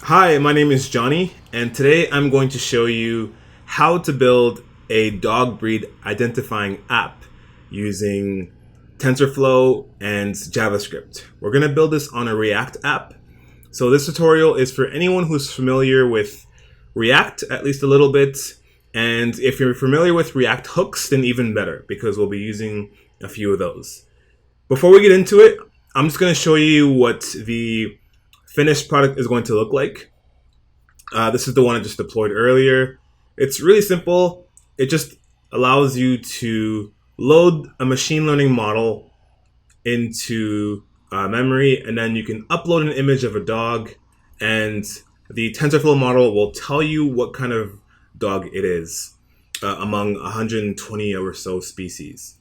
Hi, my name is Johnny, and today I'm going to show you how to build a dog breed identifying app using TensorFlow and JavaScript. We're going to build this on a React app. So this tutorial is for anyone who's familiar with React, at least a little bit. And if you're familiar with React hooks, then even better, because we'll be using a few of those. Before we get into it, I'm just going to show you what the finished product is going to look like. This is the one I just deployed earlier. It's really simple. It just allows you to load a machine learning model into memory, and then you can upload an image of a dog, and the TensorFlow model will tell you what kind of dog it is among 120 or so species.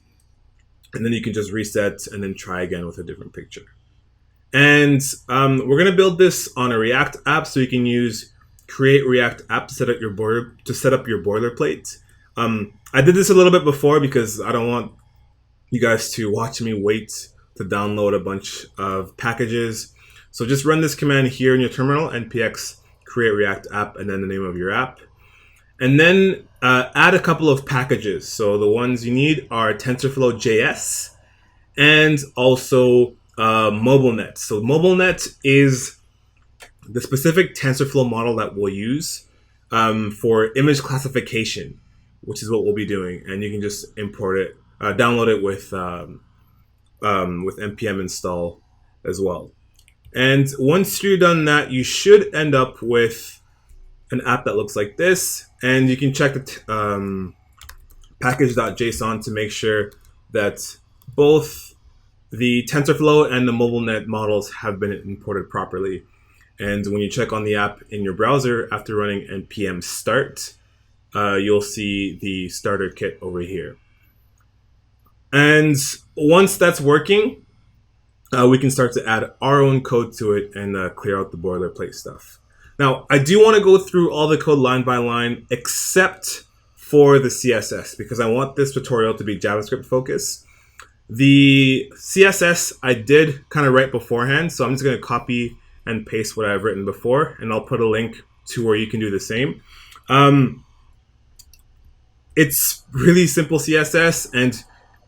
And then you can just reset and then try again with a different picture. And we're going to build this on a React app, so you can use create React app to set up your boilerplate. I did this a little bit before because I don't want you guys to watch me wait to download a bunch of packages. So just run this command here in your terminal, npx create React app, and then the name of your app. And then add a couple of packages. So the ones you need are TensorFlow JS and also MobileNet. So MobileNet is the specific TensorFlow model that we'll use for image classification, which is what we'll be doing. And you can just import it, download it with npm install as well. And once you're done that, you should end up with an app that looks like this. And you can check the package.json to make sure that both the TensorFlow and the MobileNet models have been imported properly. And when you check on the app in your browser after running npm start, you'll see the starter kit over here. And once that's working, we can start to add our own code to it and clear out the boilerplate stuff. Now, I do want to go through all the code line by line except for the CSS, because I want this tutorial to be JavaScript focused. The CSS I did kind of write beforehand, so I'm just going to copy and paste what I've written before, and I'll put a link to where you can do the same. It's really simple CSS, and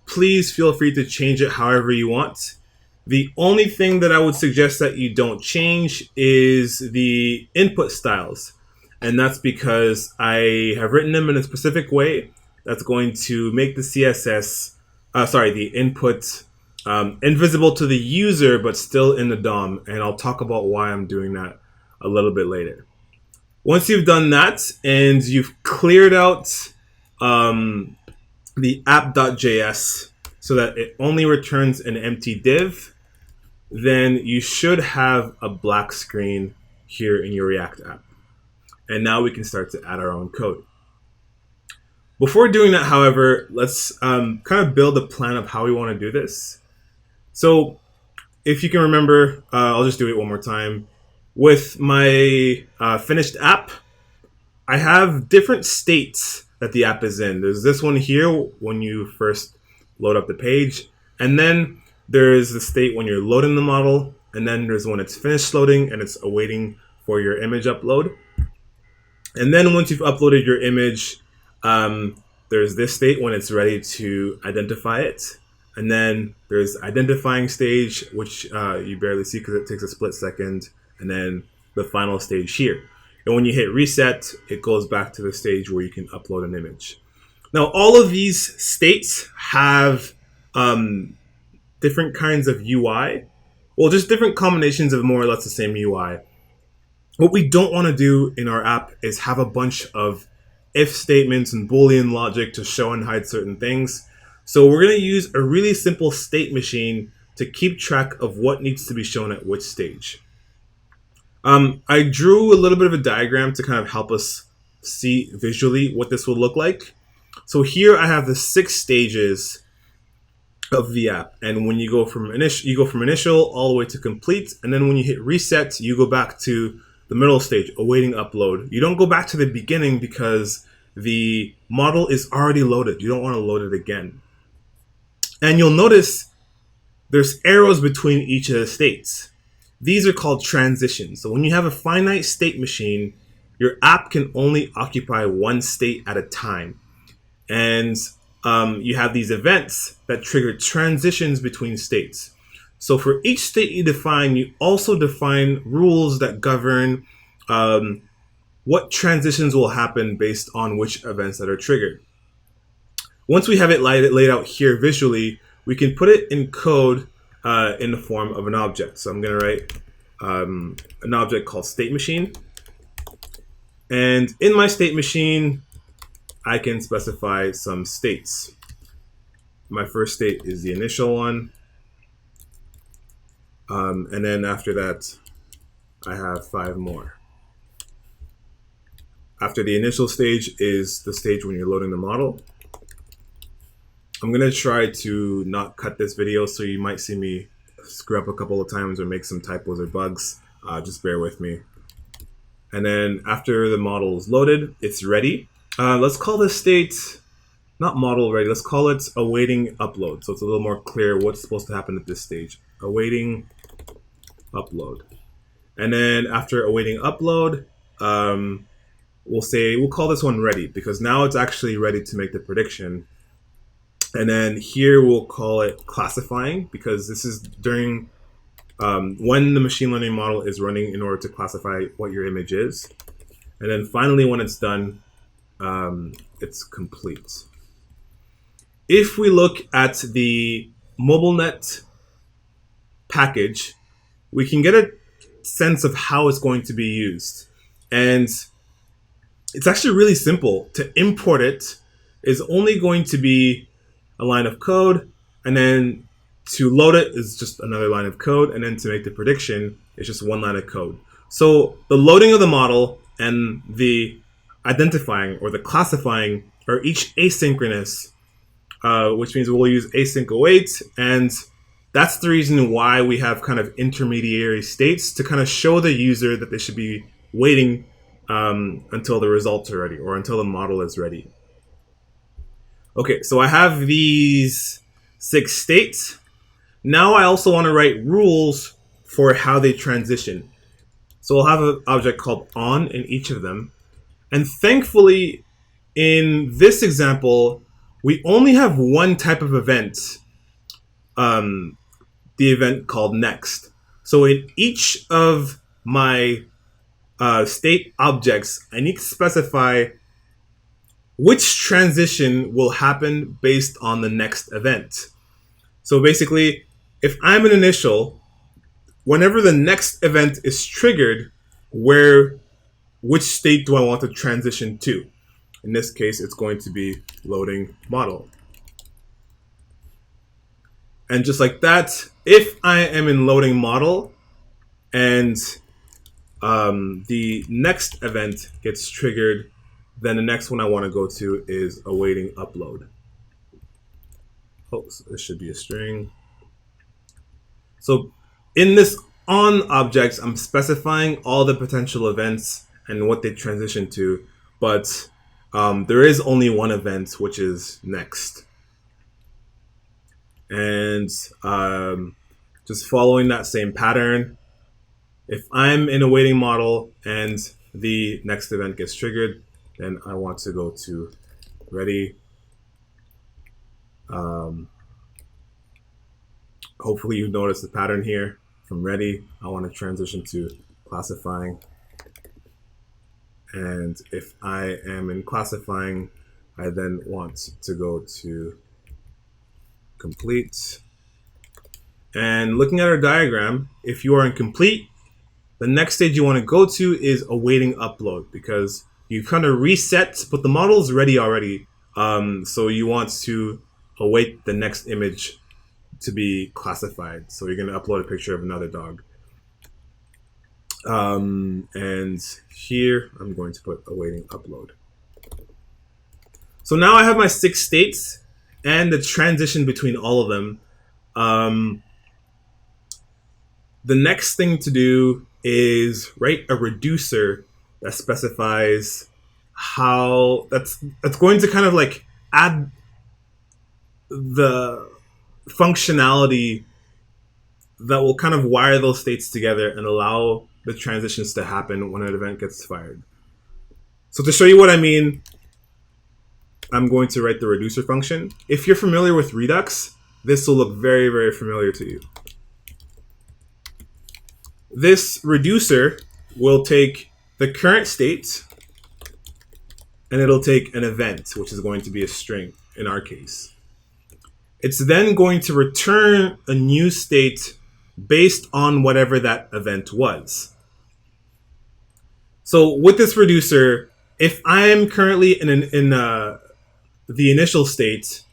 please feel free to change it however you want. The only thing that I would suggest that you don't change is the input styles. And that's because I have written them in a specific way that's going to make the the input invisible to the user, but still in the DOM. And I'll talk about why I'm doing that a little bit later. Once you've done that and you've cleared out the app.js so that it only returns an empty div, then you should have a black screen here in your React app. And now we can start to add our own code. Before doing that, however, let's kind of build a plan of how we want to do this. So if you can remember, I'll just do it one more time. With my finished app, I have different states that the app is in. There's this one here when you first load up the page, and then there's the state when you're loading the model, and then there's when it's finished loading and it's awaiting for your image upload. And then once you've uploaded your image, there's this state when it's ready to identify it. And then there's identifying stage, which you barely see because it takes a split second, and then the final stage here. And when you hit reset, it goes back to the stage where you can upload an image. Now, all of these states have different kinds of UI. Well, just different combinations of more or less the same UI. What we don't want to do in our app is have a bunch of if statements and Boolean logic to show and hide certain things. So we're going to use a really simple state machine to keep track of what needs to be shown at which stage. I drew a little bit of a diagram to kind of help us see visually what this will look like. So here I have the 6 stages of the app, and when you go from initial all the way to complete, and then when you hit reset, you go back to the middle stage, awaiting upload. You don't go back to the beginning because the model is already loaded. You don't want to load it again. And you'll notice there's arrows between each of the states. these are called transitions. So when you have a finite state machine, your app can only occupy one state at a time. And you have these events that trigger transitions between states. So for each state you define, you also define rules that govern what transitions will happen based on which events that are triggered. Once we have it laid out here visually, we can put it in code in the form of an object. So I'm going to write an object called state machine. And in my state machine, I can specify some states. My first state is the initial one. And then after that, I have 5 more. After the initial stage is the stage when you're loading the model. I'm going to try to not cut this video, so you might see me screw up a couple of times or make some typos or bugs. Just bear with me. And then after the model is loaded, it's ready. Let's call this state, not model ready, let's call it awaiting upload. So it's a little more clear what's supposed to happen at this stage. Awaiting upload. And then after awaiting upload, we'll call this one ready, because now it's actually ready to make the prediction. And then here we'll call it classifying, because this is during when the machine learning model is running in order to classify what your image is. And then finally, when it's done, it's complete. If we look at the MobileNet package, we can get a sense of how it's going to be used. And it's actually really simple. To import it is only going to be a line of code, and then to load it is just another line of code, and then to make the prediction is just one line of code. So the loading of the model and the identifying or the classifying are each asynchronous, which means we'll use async await, and that's the reason why we have kind of intermediary states to kind of show the user that they should be waiting until the results are ready or until the model is ready. Okay, so I have these 6 states. Now I also want to write rules for how they transition. So I'll have an object called on in each of them. And thankfully, in this example, we only have one type of event, the event called next. So in each of my state objects, I need to specify which transition will happen based on the next event. So basically, if I'm an initial, whenever the next event is triggered, which state do I want to transition to? In this case, it's going to be loading model. And just like that, if I am in loading model and the next event gets triggered, then the next one I want to go to is awaiting upload. Oh, so this should be a string. So in this on objects, I'm specifying all the potential events and what they transition to, but there is only one event, which is next. And just following that same pattern, if I'm in a waiting model and the next event gets triggered, then I want to go to ready. Hopefully you notice the pattern here. From ready, I want to transition to classifying. And if I am in classifying, I then want to go to complete. And looking at our diagram, if you are in complete, the next stage you want to go to is awaiting upload, because you kind of reset, but the model is ready already. So you want to await the next image to be classified. So you're going to upload a picture of another dog. And here I'm going to put awaiting upload. So now I have my 6 states and the transition between all of them. The next thing to do is write a reducer that specifies how that's going to kind of like add the functionality that will kind of wire those states together and allow the transitions to happen when an event gets fired. So to show you what I mean, I'm going to write the reducer function. If you're familiar with Redux, this will look very, very familiar to you. This reducer will take the current state and it'll take an event, which is going to be a string in our case. It's then going to return a new state based on whatever that event was. So with this reducer, if I'm currently in the initial state,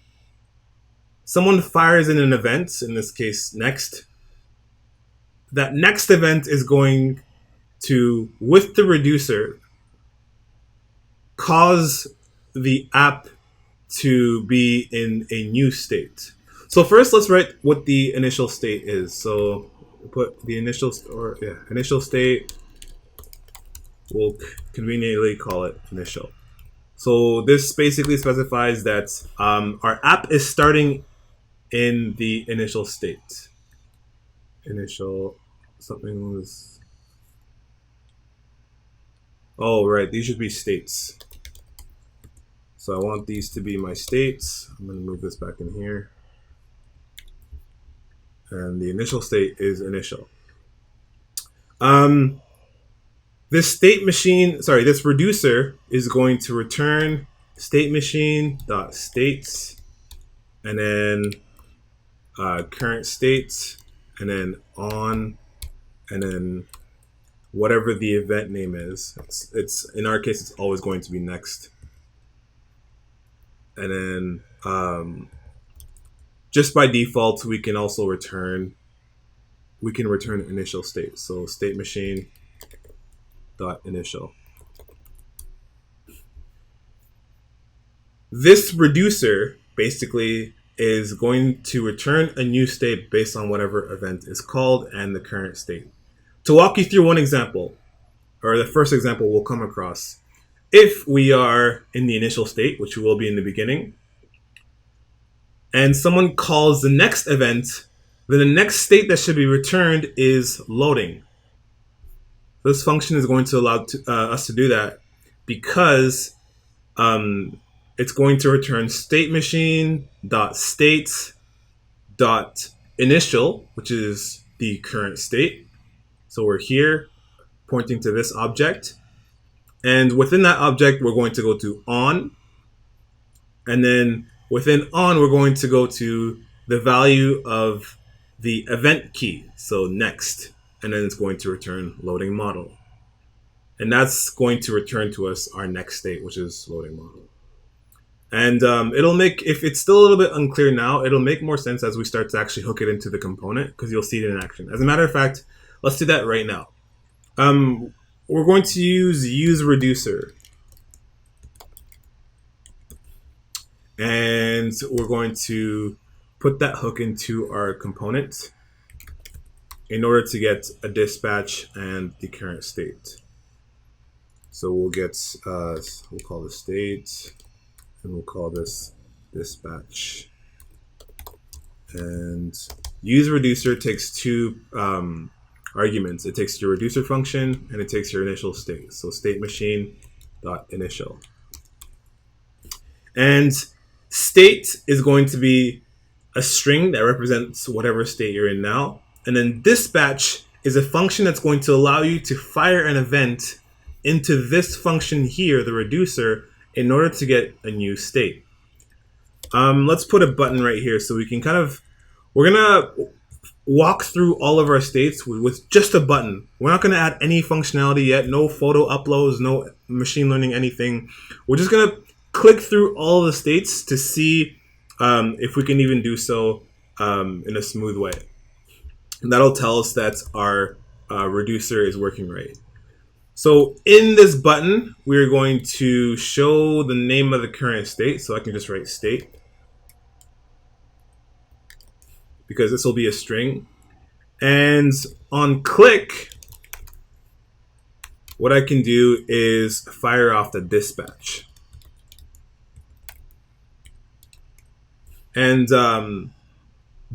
someone fires in an event, in this case next, that next event is going to, with the reducer, cause the app to be in a new state. So first, let's write what the initial state is. So we'll put the initial state. We'll conveniently call it initial. So this basically specifies that our app is starting in the initial state. Initial, something was, oh right, these should be states. So I want these to be my states. I'm going to move this back in here. And the initial state is initial. This this reducer is going to return state machine dot states, and then current state, and then on, and then whatever the event name is. It's in our case, it's always going to be next. And then just by default, we can also return initial state. So state machine dot initial. This reducer basically is going to return a new state based on whatever event is called and the current state. To walk you through one example, or the first example we'll come across, if we are in the initial state, which we will be in the beginning, and someone calls the next event, then the next state that should be returned is loading. This function is going to allow us to do that because it's going to return state machine dot states dot initial, which is the current state. So we're here pointing to this object, and within that object we're going to go to on, and then within on we're going to go to the value of the event key, so next, and then it's going to return loading model. And that's going to return to us our next state, which is loading model. And it'll make, if it's still a little bit unclear now, it'll make more sense as we start to actually hook it into the component, because you'll see it in action. As a matter of fact, let's do that right now. We're going to use reducer. And we're going to put that hook into our component in order to get a dispatch and the current state. So we'll get, we'll call this state, and we'll call this dispatch. And use reducer takes two arguments. It takes your reducer function and it takes your initial state. So state machine dot initial. And state is going to be a string that represents whatever state you're in now. And then dispatch is a function that's going to allow you to fire an event into this function here, the reducer, in order to get a new state. Let's put a button right here so we can we're gonna walk through all of our states with just a button. We're not gonna add any functionality yet, no photo uploads, no machine learning, anything. We're just gonna click through all of the states to see if we can even do so in a smooth way. And that'll tell us that our reducer is working right. So in this button, we're going to show the name of the current state. So I can just write state, because this will be a string. And on click, what I can do is fire off the dispatch. And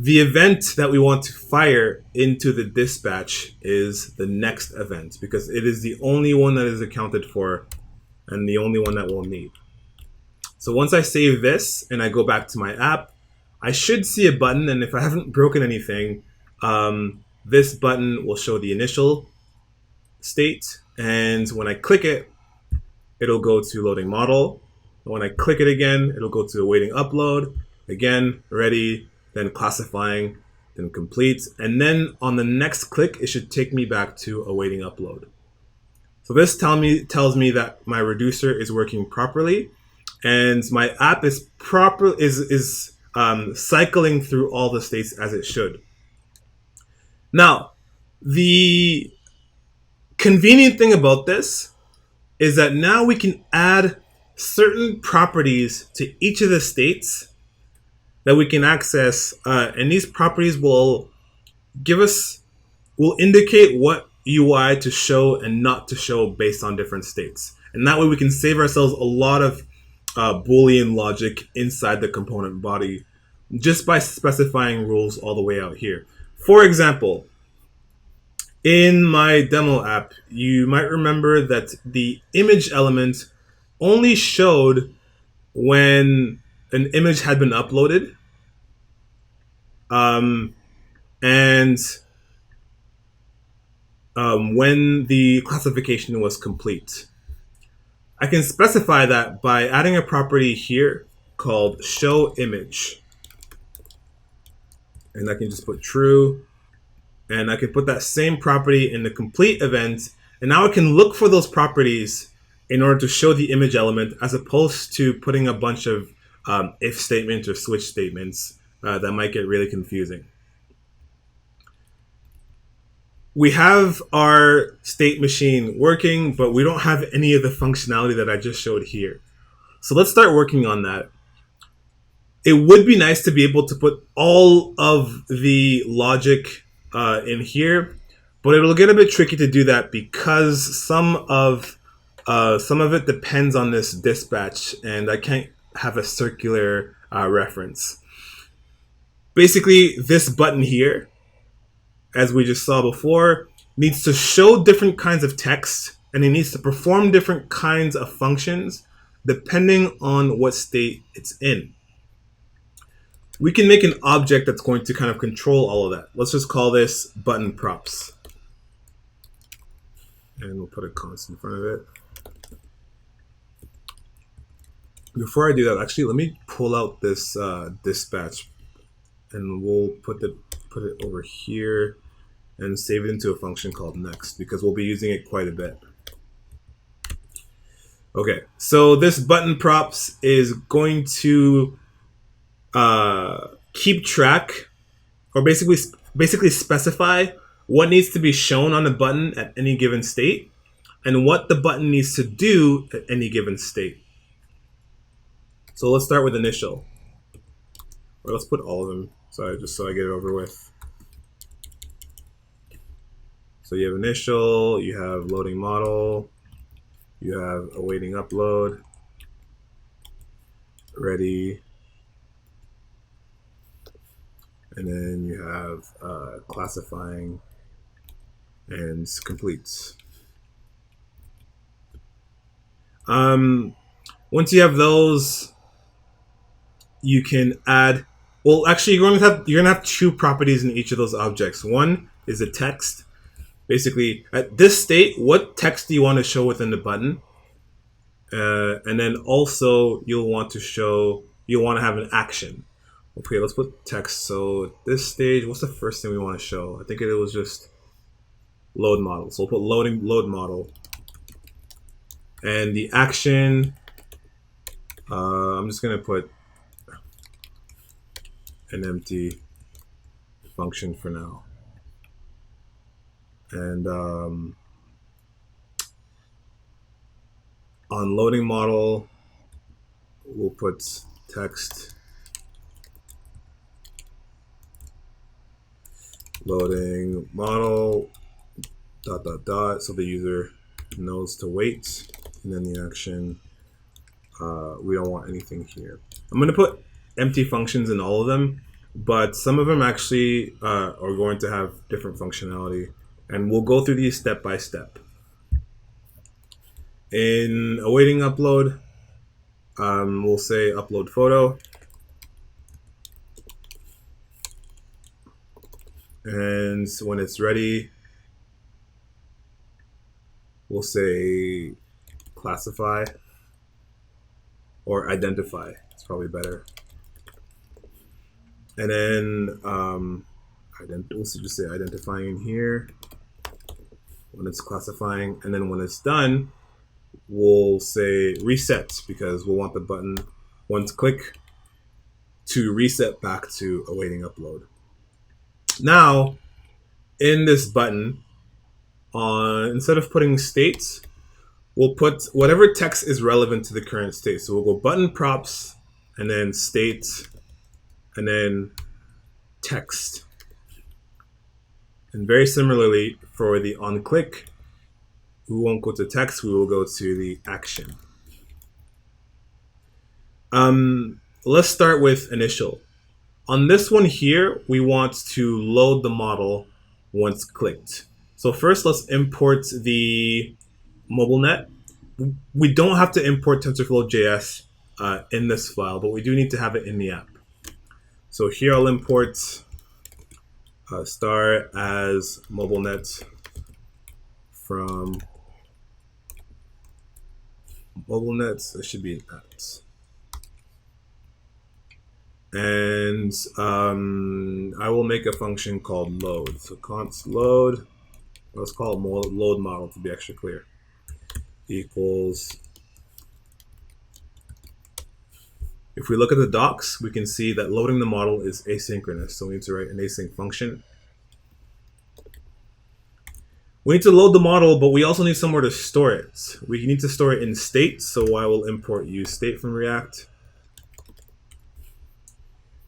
The event that we want to fire into the dispatch is the next event, because it is the only one that is accounted for and the only one that we'll need. So once I save this and I go back to my app, I should see a button, and if I haven't broken anything, this button will show the initial state, and when I click it, it'll go to loading model. When I click it again, it'll go to awaiting upload, again, ready, then classifying, then complete, and then on the next click, it should take me back to awaiting upload. So this tells me that my reducer is working properly, and my app is cycling through all the states as it should. Now, the convenient thing about this is that now we can add certain properties to each of the states that we can access, and these properties will indicate what UI to show and not to show based on different states. And that way we can save ourselves a lot of Boolean logic inside the component body just by specifying rules all the way out here. For example, in my demo app, you might remember that the image element only showed when an image had been uploaded, and when the classification was complete. I can specify that by adding a property here called show image. And I can just put true. And I can put that same property in the complete event. And now I can look for those properties in order to show the image element, as opposed to putting a bunch of if statements or switch statements that might get really confusing. We have our state machine working, but we don't have any of the functionality that I just showed here. So let's start working on that. It would be nice to be able to put all of the logic in here, but it'll get a bit tricky to do that because some of it depends on this dispatch, and I can't have a circular reference. Basically, this button here, as we just saw before, needs to show different kinds of text, and it needs to perform different kinds of functions depending on what state it's in. We can make an object that's going to kind of control all of that. Let's just call this button props. And we'll put a constant in front of it. Before I do that, actually, let me pull out this dispatch, and we'll put it over here and save it into a function called next, because we'll be using it quite a bit. Okay, so this button props is going to keep track, or basically specify what needs to be shown on the button at any given state and what the button needs to do at any given state. So let's start with initial, or let's put all of them, just so I get it over with. So you have initial, you have loading model, you have awaiting upload, ready, and then you have classifying and complete. Once you have those, you can add. Well, actually, you're gonna have two properties in each of those objects. One is a text. Basically, at this state, what text do you want to show within the button? And then also, you'll want to have an action. Okay, let's put text. So at this stage, what's the first thing we want to show? I think it was just load model. So we'll put load model. And the action, I'm just going to put an empty function for now. And on loading model, we'll put text loading model ... so the user knows to wait, and then the action, we don't want anything here. I'm going to put empty functions in all of them but some of them actually are going to have different functionality, and we'll go through these step by step. In awaiting upload, we'll say upload photo, and when it's ready, we'll say classify or identify. It's probably better. And then we'll just say identifying here when it's classifying, and then when it's done, we'll say reset, because we'll want the button, once click, to reset back to awaiting upload. Now, in this button, instead of putting states, we'll put whatever text is relevant to the current state. So we'll go button props, and then state, and then text. And very similarly, for the on click, we won't go to text, we will go to the action. Let's start with initial. On this one here, we want to load the model once clicked. So first, let's import the MobileNet. We don't have to import TensorFlow JS in this file, but we do need to have it in the app. So here I'll import star as MobileNet from MobileNet. It should be in apps. And I will make a function called load. So const load, let's call it load model to be extra clear, equals. If we look at the docs, we can see that loading the model is asynchronous. So we need to write an async function. We need to load the model, but we also need somewhere to store it. We need to store it in state. So I will import useState from React.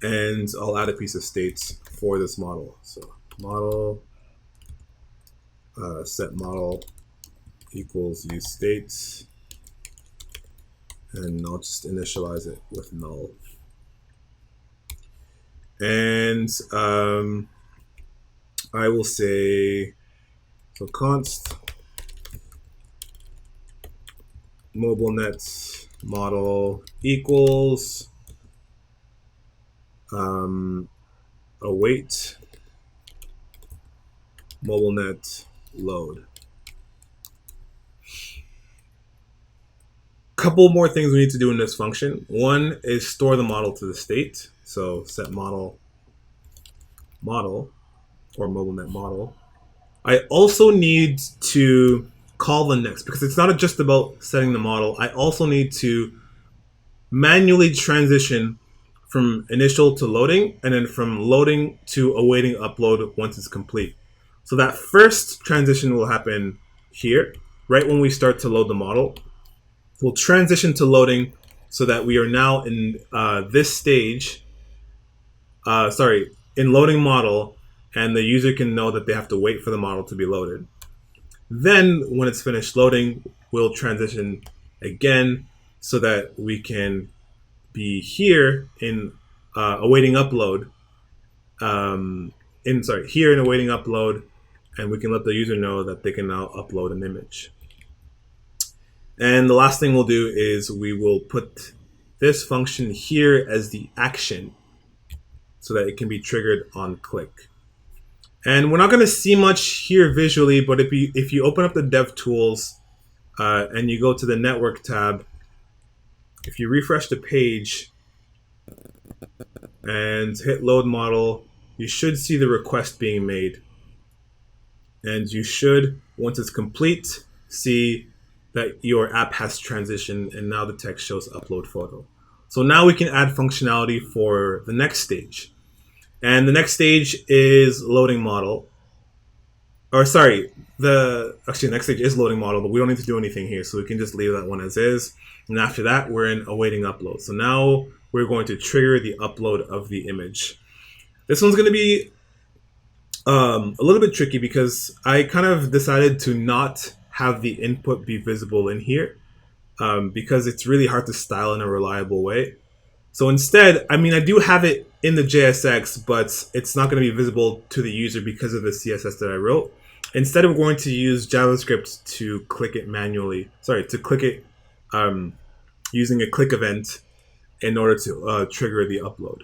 And I'll add a piece of states for this model. So model set model equals useState, and I'll just initialize it with null. And I will say, so const MobileNet model equals await MobileNet load. Couple more things we need to do in this function. One is store the model to the state. So set model or MobileNet model. I also need to call the next, because it's not just about setting the model. I also need to manually transition from initial to loading, and then from loading to awaiting upload once it's complete. So that first transition will happen here, right when we start to load the model. We'll transition to loading so that we are now in this stage, in loading model, and the user can know that they have to wait for the model to be loaded. Then when it's finished loading, we'll transition again so that we can be here in awaiting upload, here in awaiting upload, and we can let the user know that they can now upload an image. And the last thing we'll do is we will put this function here as the action so that it can be triggered on click. And we're not going to see much here visually, but if you open up the dev tools and you go to the network tab, if you refresh the page and hit load model, you should see the request being made. And you should, once it's complete, see that your app has transitioned, and now the text shows upload photo. So now we can add functionality for the next stage. And the next stage is loading model. Or sorry, the next stage is loading model, but we don't need to do anything here. So we can just leave that one as is. And after that, we're in awaiting upload. So now we're going to trigger the upload of the image. This one's going to be a little bit tricky because I kind of decided to not have the input be visible in here because it's really hard to style in a reliable way. So instead, I do have it in the JSX, but it's not going to be visible to the user because of the CSS that I wrote. Instead, we're going to use JavaScript to click it manually. Sorry, to click it using a click event in order to trigger the upload.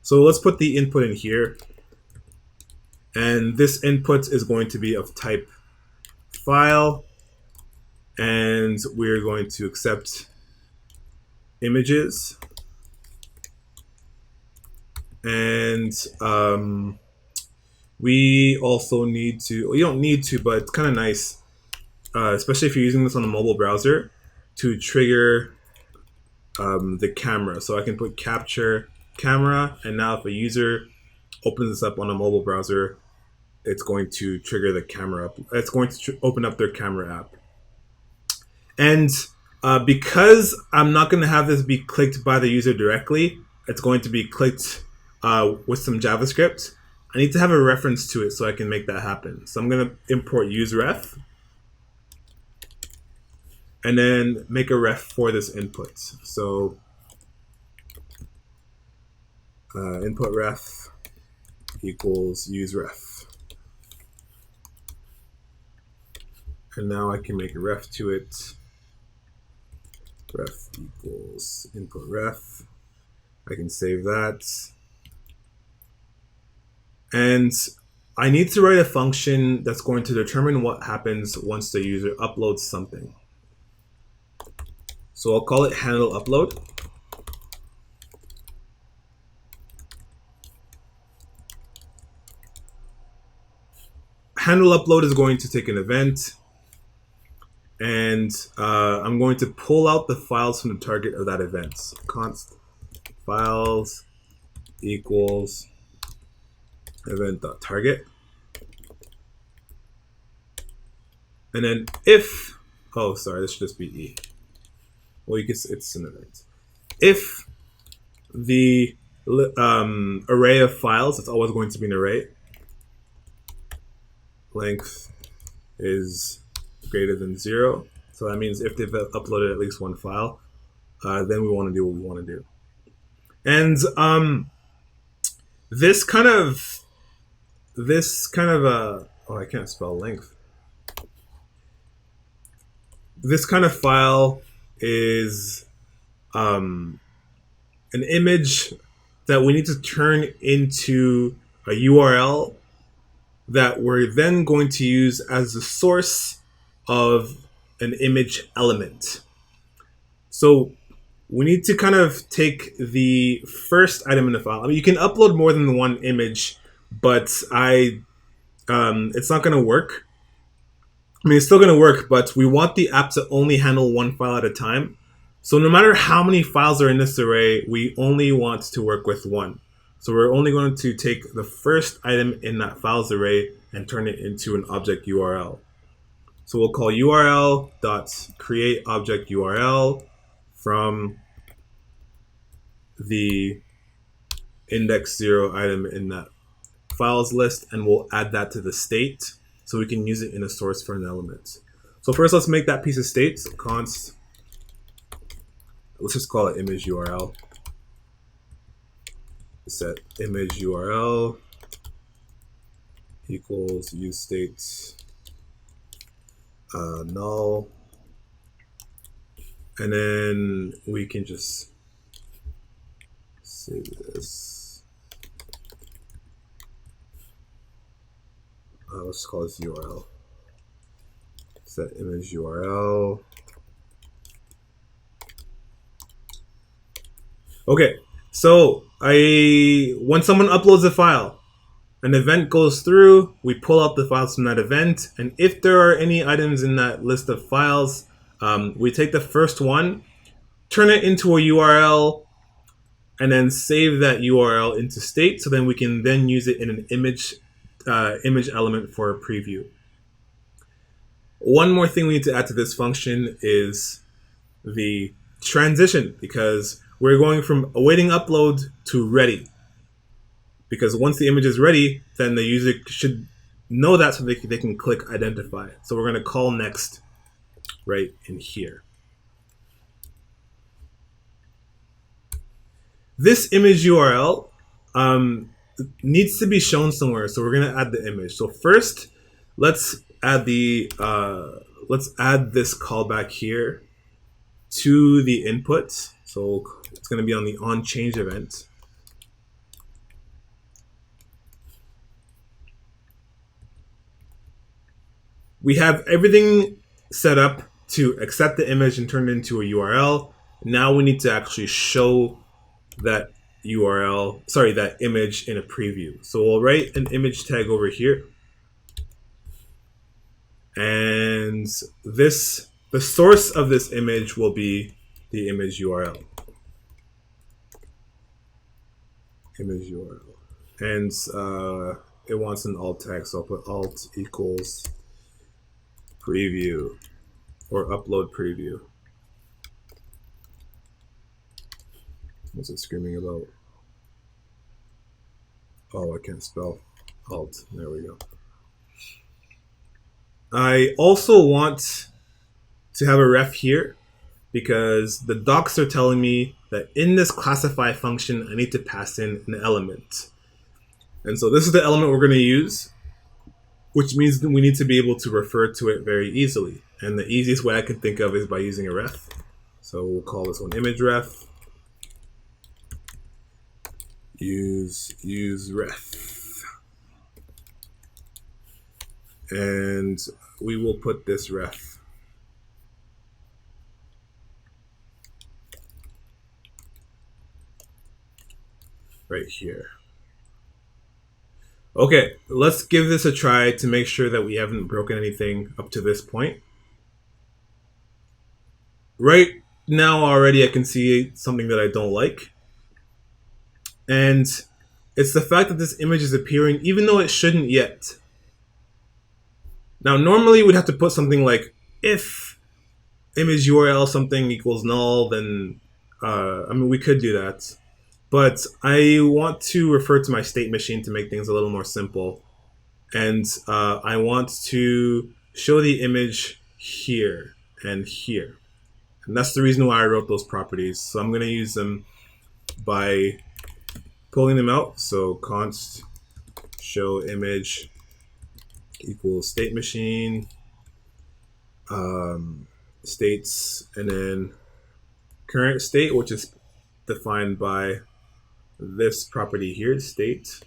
So let's put the input in here. And this input is going to be of type file. And we're going to accept images. And we also need to, well, you don't need to, but it's kind of nice, especially if you're using this on a mobile browser, to trigger the camera. So I can put capture camera, and now if a user opens this up on a mobile browser, it's going to trigger the camera up. It's going to open up their camera app. And because I'm not going to have this be clicked by the user directly, it's going to be clicked with some JavaScript. I need to have a reference to it so I can make that happen. So I'm going to import useRef and then make a ref for this input. So input ref equals useRef. And now I can make a ref to it. Ref equals input ref. I can save that. And I need to write a function that's going to determine what happens once the user uploads something. So I'll call it handle upload. Handle upload is going to take an event, and I'm going to pull out the files from the target of that event. So const files equals event.target. And then if, oh, sorry, this should just be E. Well, you can, it's an event. If the array of files, it's always going to be an array, length is greater than 0. So that means if they've uploaded at least one file, then we want to do what we want to do. And this kind of oh, I can't spell length. This kind of file is an image that we need to turn into a URL that we're then going to use as the source of an image element. So we need to kind of take the first item in the file. I mean, you can upload more than one image, but it's not going to work. I mean, it's still going to work, but we want the app to only handle one file at a time. So no matter how many files are in this array, we only want to work with one. So we're only going to take the first item in that files array and turn it into an object URL. So we'll call URL.createObjectURL from the index 0 item in that files list, and we'll add that to the state so we can use it in a source for an element. So first, let's make that piece of state. So const, let's just call it image URL. Set image URL equals useState null, and then we can just save this. Let's call this URL. Set image URL. Okay, so when someone uploads a file, an event goes through, we pull out the files from that event, and if there are any items in that list of files, we take the first one, turn it into a URL, and then save that URL into state, so then we can then use it in an image element for a preview. One more thing we need to add to this function is the transition, because we're going from awaiting upload to ready. Because once the image is ready, then the user should know that so they can click identify. So we're going to call next right in here. This image URL needs to be shown somewhere. So we're gonna add the image. So first, let's add the let's add this callback here to the input. So it's gonna be on the onChange event. We have everything set up to accept the image and turn it into a URL. Now we need to actually show that URL, sorry, that image in a preview. So we'll write an image tag over here. And this, the source of this image will be the image URL. Image URL. And it wants an alt tag, so I'll put alt equals preview or upload preview. What's it screaming about? Oh, I can't spell alt. There we go. I also want to have a ref here because the docs are telling me that in this classify function, I need to pass in an element. And so this is the element we're going to use, which means that we need to be able to refer to it very easily. And the easiest way I can think of is by using a ref. So we'll call this one image ref. Use ref. And we will put this ref right here. Okay, let's give this a try to make sure that we haven't broken anything up to this point. Right now already I can see something that I don't like. And it's the fact that this image is appearing even though it shouldn't yet. Now normally we'd have to put something like if image URL something equals null, then I mean we could do that. But I want to refer to my state machine to make things a little more simple. And I want to show the image here and here. And that's the reason why I wrote those properties. So I'm going to use them by pulling them out. So const show image equals state machine, states, and then current state, which is defined by this property here, state.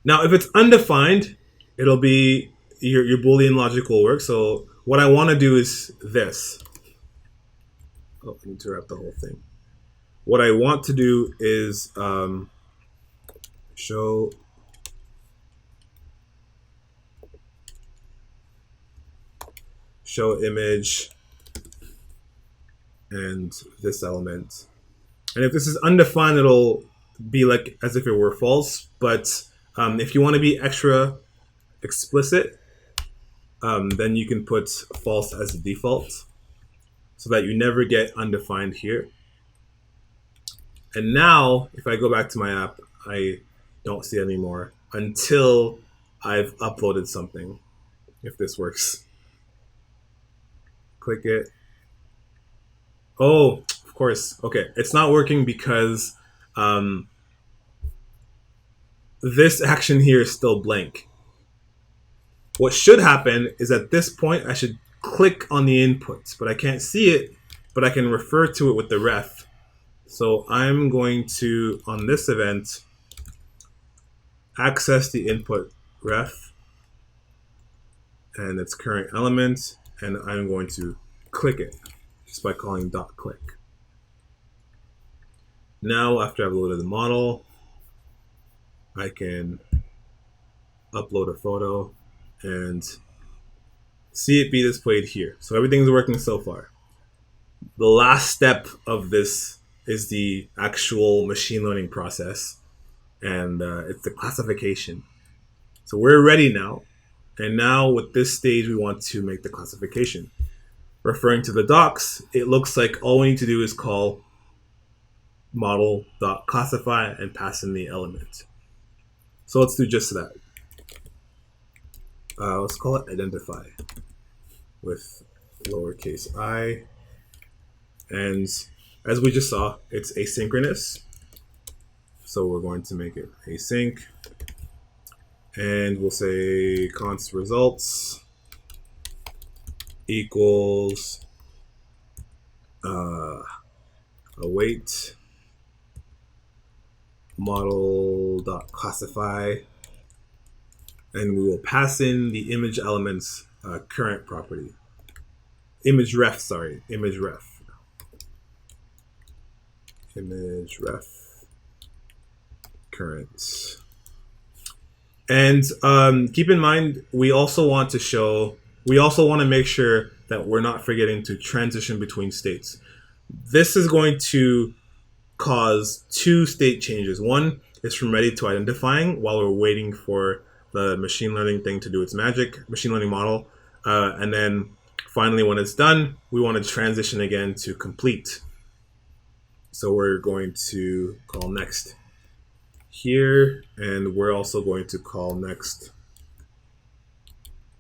Now, if it's undefined, it'll be your Boolean logic will work. So what I want to do is this. Oh, I need to wrap the whole thing. What I want to do is show image and this element. And if this is undefined, it'll be like as if it were false. But if you want to be extra explicit, then you can put false as the default so that you never get undefined here. And now, if I go back to my app, I don't see it anymore until I've uploaded something, if this works. Click it. Oh, of course. Okay, it's not working because this action here is still blank. What should happen is at this point, I should click on the input, but I can't see it, but I can refer to it with the ref. So I'm going to, on this event, access the input ref and its current element, and I'm going to click it just by calling .click. Now, after I've loaded the model, I can upload a photo and see it be displayed here. So everything's working so far. The last step of this is the actual machine learning process, and it's the classification. So we're ready now. And now with this stage, we want to make the classification. Referring to the docs, it looks like all we need to do is call model.classify and pass in the element. So let's do just that. Let's call it identify with lowercase I. And as we just saw, it's asynchronous. So we're going to make it async. And we'll say const results equals await model.classify, and we will pass in the image element's current property. Image ref. Image ref current. And keep in mind, we also want to make sure that we're not forgetting to transition between states. This is going to cause two state changes. One is from ready to identifying while we're waiting for the machine learning thing to do its magic, machine learning model. And then finally, when it's done, we want to transition again to complete. So we're going to call next here, and we're also going to call next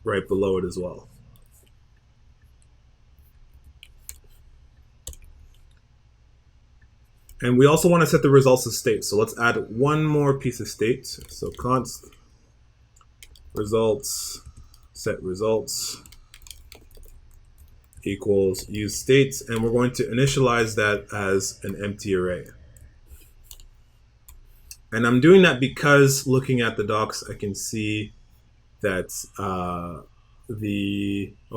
right below it as well. And we also want to set the results as state. So let's add one more piece of state. So const results, set results equals use states, and we're going to initialize that as an empty array. And I'm doing that because looking at the docs, I can see that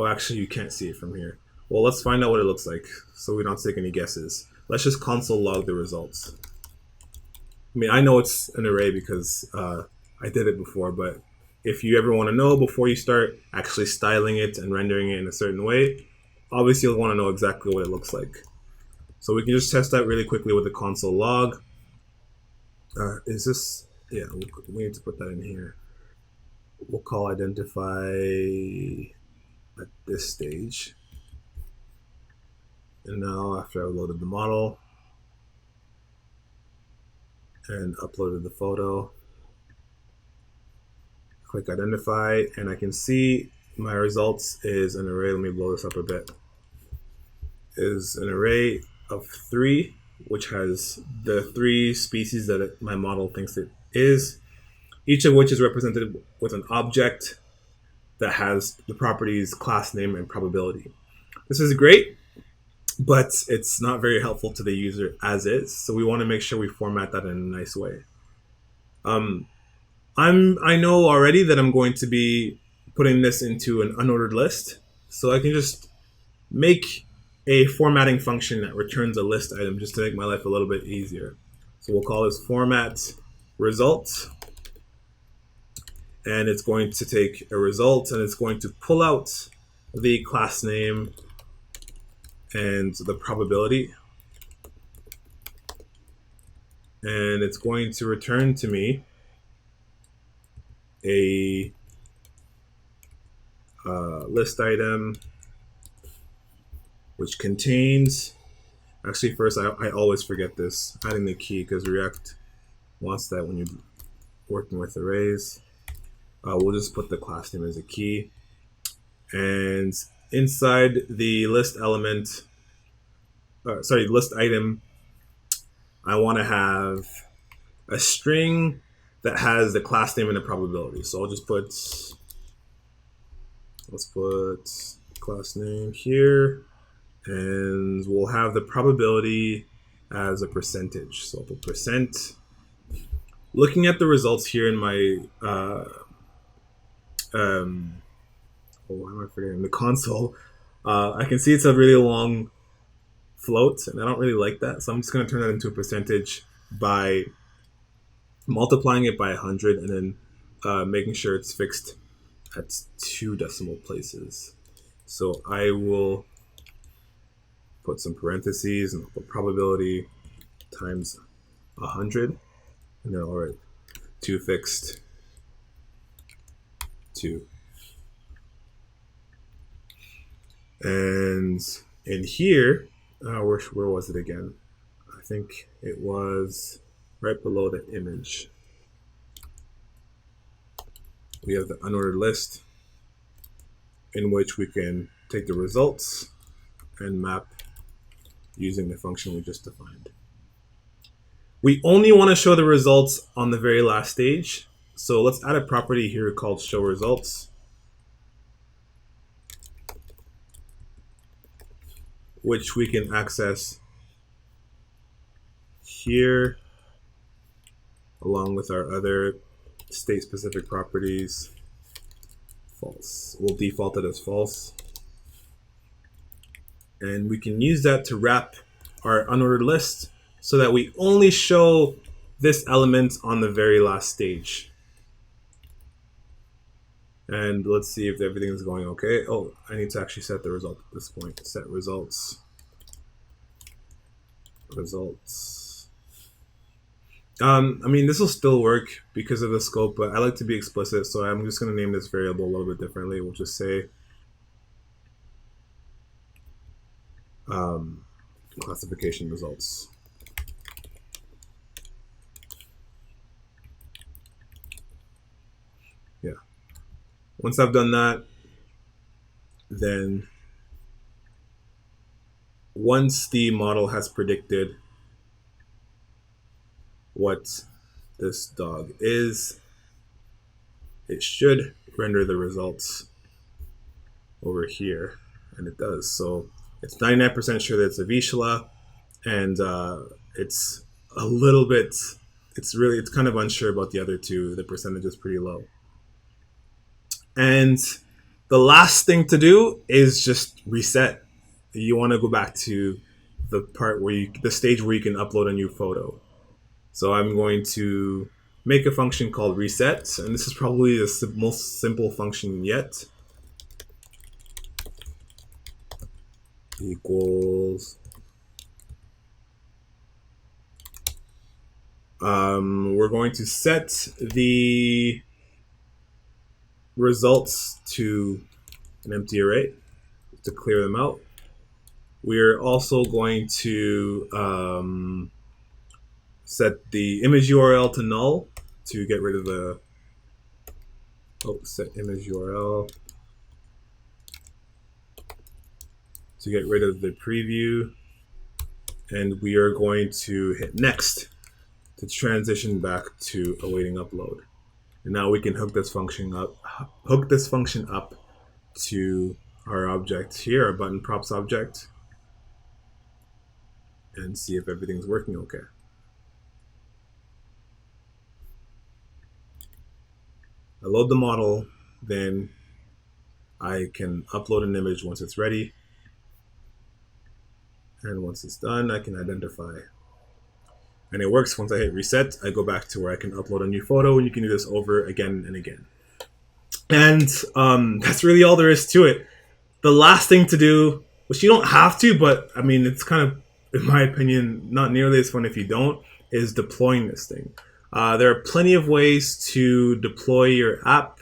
actually you can't see it from here. Well, let's find out what it looks like so we don't take any guesses. Let's just console log the results. I mean, I know it's an array because I did it before, but if you ever want to know before you start actually styling it and rendering it in a certain way, obviously you'll want to know exactly what it looks like. So we can just test that really quickly with the console log. Is this, yeah, we need to put that in here. We'll call identify at this stage. And now after I've loaded the model and uploaded the photo, click identify, and I can see my results is an array. Let me blow this up a bit. Is an array of 3, which has the 3 species that my model thinks it is, each of which is represented with an object that has the properties class name and probability. This is great, but it's not very helpful to the user as is. So we want to make sure we format that in a nice way. I know already that I'm going to be putting this into an unordered list, so I can just make a formatting function that returns a list item just to make my life a little bit easier. So we'll call this format result, and it's going to take a result and it's going to pull out the class name and the probability, and it's going to return to me a list item which contains, actually first I always forget this, adding the key, because React wants that when you're working with arrays. We'll just put the class name as a key, and inside the list element, list item, I want to have a string that has the class name and the probability. So I'll just put, let's put class name here, and we'll have the probability as a percentage. So I'll put percent. Looking at the results here in my, why am I forgetting the console? I can see it's a really long float, and I don't really like that. So I'm just going to turn that into a percentage by multiplying it by 100 and then making sure it's fixed at 2 decimal places. So I will put some parentheses and put probability times 100, and then all right, 2 fixed, 2. And in here, where was it again? I think it was right below the image. We have the unordered list in which we can take the results and map using the function we just defined. We only want to show the results on the very last stage. So let's add a property here called show results, which we can access here along with our other state-specific properties. False. We'll default it as false. And we can use that to wrap our unordered list so that we only show this element on the very last stage. And let's see if everything is going okay. Oh, I need to actually set the result at this point. Set results. Results. I mean, this will still work because of the scope, but I like to be explicit, so I'm just going to name this variable a little bit differently. We'll just say classification results. Yeah. Once I've done that, then once the model has predicted what this dog is, it should render the results over here, and it does. So it's 99% sure that it's a Vizsla, and it's a little bit, it's kind of unsure about the other two. The percentage is pretty low. And the last thing to do is just reset. You want to go back to the part where the stage where you can upload a new photo. So I'm going to make a function called reset, and this is probably the most simple function yet. Equals. We're going to set the results to an empty array to clear them out. We're also going to set the image URL to null to get rid of the set image URL to get rid of the preview, and we are going to hit next to transition back to awaiting upload. And now we can hook this function up to our object here, our button props object, and see if everything's working okay. I load the model, then I can upload an image once it's ready. And once it's done, I can identify. And it works. Once I hit reset, I go back to where I can upload a new photo, and you can do this over again and again. And that's really all there is to it. The last thing to do, which you don't have to, but I mean, it's kind of, in my opinion, not nearly as fun if you don't, is deploying this thing. There are plenty of ways to deploy your app.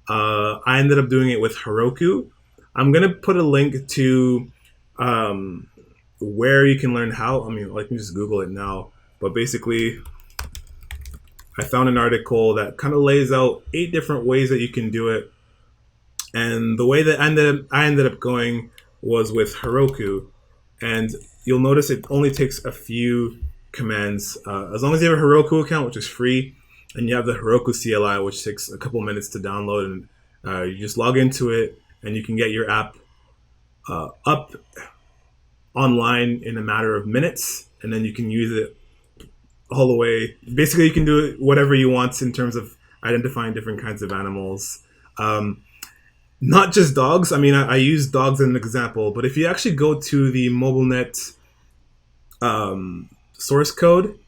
I ended up doing it with Heroku. I'm going to put a link to where you can learn how. I mean, I can just Google it now. But basically, I found an article that kind of lays out 8 different ways that you can do it. And the way that I ended up going was with Heroku. And you'll notice it only takes a few commands. As long as you have a Heroku account, which is free, and you have the Heroku CLI, which takes a couple minutes to download, and you just log into it, and you can get your app up online in a matter of minutes, and then you can use it all the way. Basically, you can do it whatever you want in terms of identifying different kinds of animals. Not just dogs. I mean, I use dogs as an example, but if you actually go to the MobileNet source code,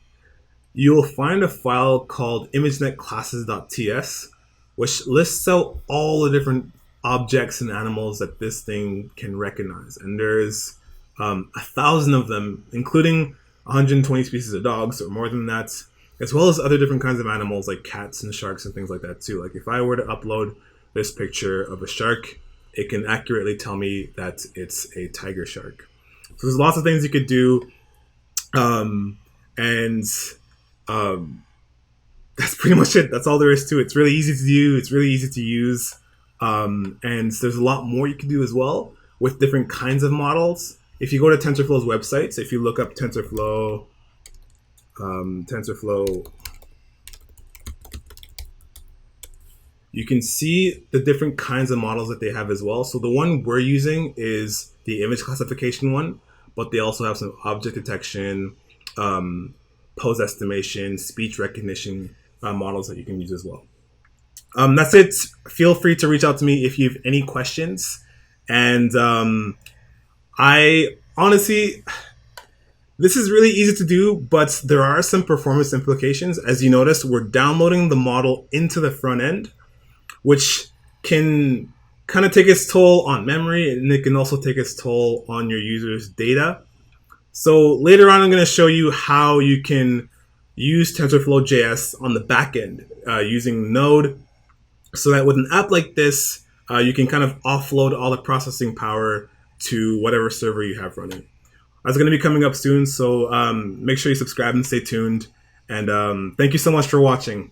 you'll find a file called ImageNetClasses.ts, which lists out all the different objects and animals that this thing can recognize. And there's 1,000 of them, including 120 species of dogs, or more than that, as well as other different kinds of animals like cats and sharks and things like that too. Like if I were to upload this picture of a shark, it can accurately tell me that it's a tiger shark. So there's lots of things you could do, that's pretty much it. That's all there is to it. It's really easy to do. It's really easy to use, and there's a lot more you can do as well with different kinds of models. if you go to TensorFlow's website, so if you look up TensorFlow, TensorFlow, you can see the different kinds of models that they have as well. So the one we're using is the image classification one, but they also have some object detection, pose estimation, speech recognition models that you can use as well. That's it. Feel free to reach out to me if you have any questions. And I honestly, this is really easy to do, but there are some performance implications. As you notice, we're downloading the model into the front end, which can kind of take its toll on memory, and it can also take its toll on your user's data. So later on, I'm going to show you how you can use TensorFlow JS on the back end using Node, so that with an app like this, you can kind of offload all the processing power to whatever server you have running. That's going to be coming up soon, so make sure you subscribe and stay tuned. And thank you so much for watching.